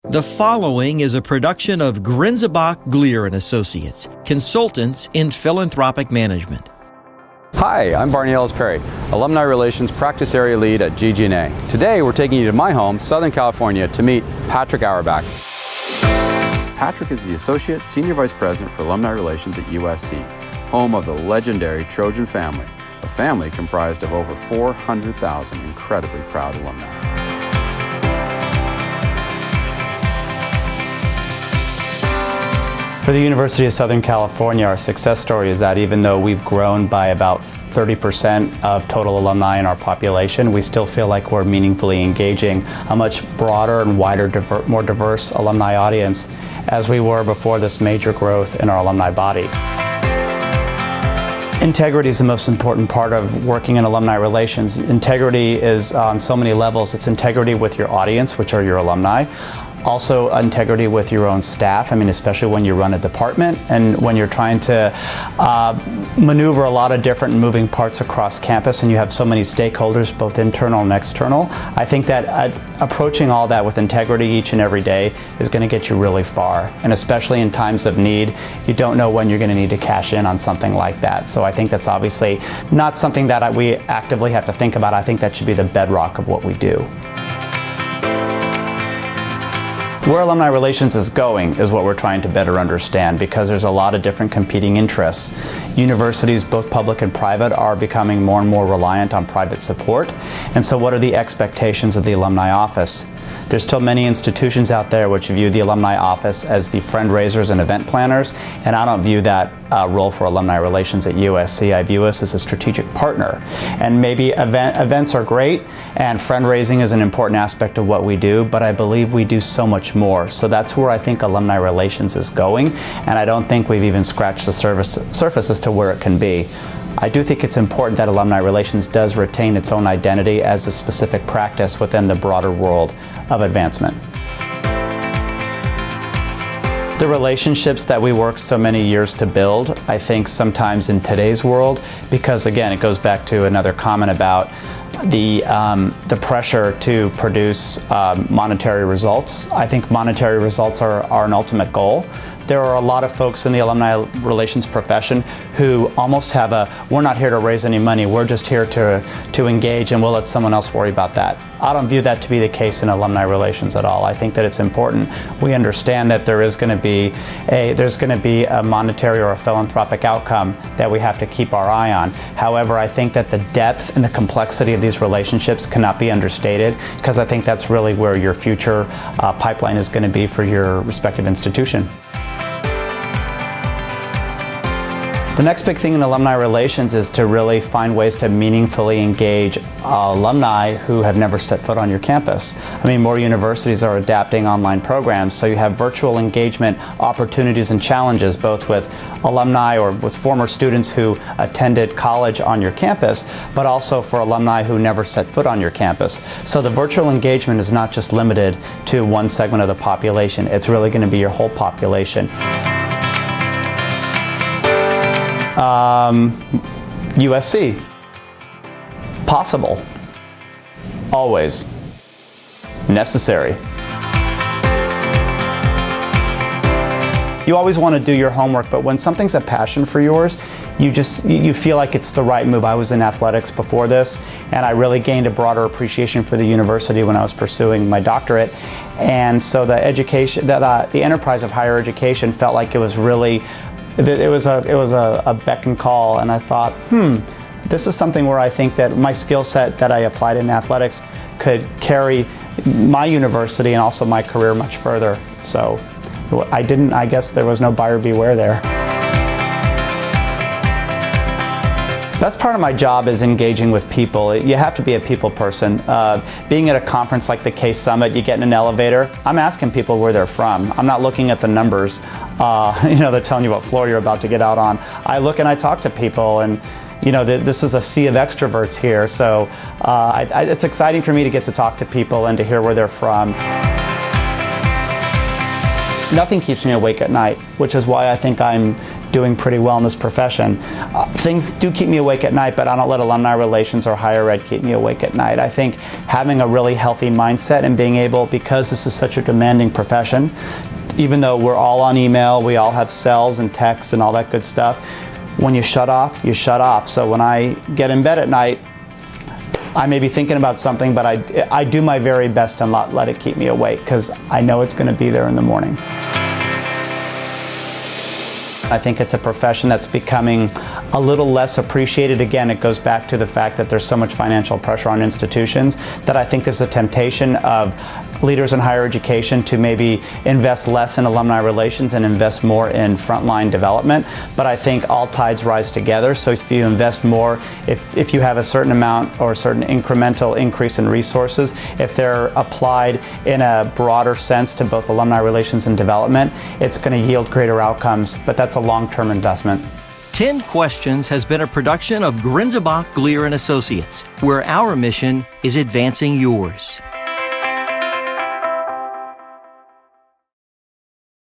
The following is a production of Grenzebach Gleer & Associates, consultants in philanthropic management. Hi, I'm Barney Ellis Perry, Alumni Relations Practice Area Lead at GG+A. Today we're taking you to my home, Southern California, to meet Patrick Auerbach. Patrick is the Associate Senior Vice President for Alumni Relations at USC, home of the legendary Trojan family, a family comprised of over 400,000 incredibly proud alumni. For the University of Southern California, our success story is that even though we've grown by about 30% of total alumni in our population, we still feel like we're meaningfully engaging a much broader and wider, more diverse alumni audience as we were before this major growth in our alumni body. Integrity is the most important part of working in alumni relations. Integrity is on so many levels. It's integrity with your audience, which are your alumni. Also integrity with your own staff, especially when you run a department and when you're trying to maneuver a lot of different moving parts across campus and you have so many stakeholders, both internal and external. I think that approaching all that with integrity each and every day is going to get you really far. And especially in times of need, you don't know when you're going to need to cash in on something like that. So I think that's obviously not something that we actively have to think about. I think that should be the bedrock of what we do. Where alumni relations is going is what we're trying to better understand, because there's a lot of different competing interests. Universities, both public and private, are becoming more and more reliant on private support. And so what are the expectations of the alumni office? There's still many institutions out there which view the alumni office as the friend raisers and event planners, and I don't view that role for alumni relations at USC. I view us as a strategic partner. And maybe events are great, and friend raising is an important aspect of what we do, but I believe we do so much more. So that's where I think alumni relations is going, and I don't think we've even scratched the surface as to where it can be. I do think it's important that alumni relations does retain its own identity as a specific practice within the broader world of advancement. The relationships that we worked so many years to build, I think sometimes in today's world, because again, it goes back to another comment about the pressure to produce monetary results. I think monetary results are an ultimate goal. There are a lot of folks in the alumni relations profession who almost have we're not here to raise any money, we're just here to engage and we'll let someone else worry about that. I don't view that to be the case in alumni relations at all. I think that it's important we understand that there's going to be a monetary or a philanthropic outcome that we have to keep our eye on. However, I think that the depth and the complexity of these relationships cannot be understated, because I think that's really where your future pipeline is going to be for your respective institution. The next big thing in alumni relations is to really find ways to meaningfully engage alumni who have never set foot on your campus. More universities are adapting online programs, so you have virtual engagement opportunities and challenges, both with alumni or with former students who attended college on your campus, but also for alumni who never set foot on your campus. So the virtual engagement is not just limited to one segment of the population, it's really going to be your whole population. USC. Possible. Always. Necessary. You always want to do your homework, but when something's a passion for yours, you feel like it's the right move. I was in athletics before this, and I really gained a broader appreciation for the university when I was pursuing my doctorate. And so the enterprise of higher education felt like it was really it was a beck and call, and I thought, this is something where I think that my skill set that I applied in athletics could carry my university and also my career much further. So I guess there was no buyer beware there. That's part of my job, is engaging with people. You have to be a people person. Being at a conference like the Case Summit, you get in an elevator, I'm asking people where they're from. I'm not looking at the numbers, they're telling you what floor you're about to get out on. I look and I talk to people, and this is a sea of extroverts here, so it's exciting for me to get to talk to people and to hear where they're from. Nothing keeps me awake at night, which is why I think I'm doing pretty well in this profession. Things do keep me awake at night, but I don't let alumni relations or higher ed keep me awake at night. I think having a really healthy mindset and being able, because this is such a demanding profession, even though we're all on email, we all have cells and texts and all that good stuff, when you shut off, you shut off. So when I get in bed at night, I may be thinking about something, but I do my very best to not let it keep me awake, because I know it's going to be there in the morning. I think it's a profession that's becoming a little less appreciated. Again, it goes back to the fact that there's so much financial pressure on institutions that I think there's a temptation of leaders in higher education to maybe invest less in alumni relations and invest more in frontline development. But I think all tides rise together. So if you invest more, if you have a certain amount or a certain incremental increase in resources, if they're applied in a broader sense to both alumni relations and development, it's going to yield greater outcomes. But that's a long-term investment. 10 Questions has been a production of GG+A, Associates, where our mission is advancing yours.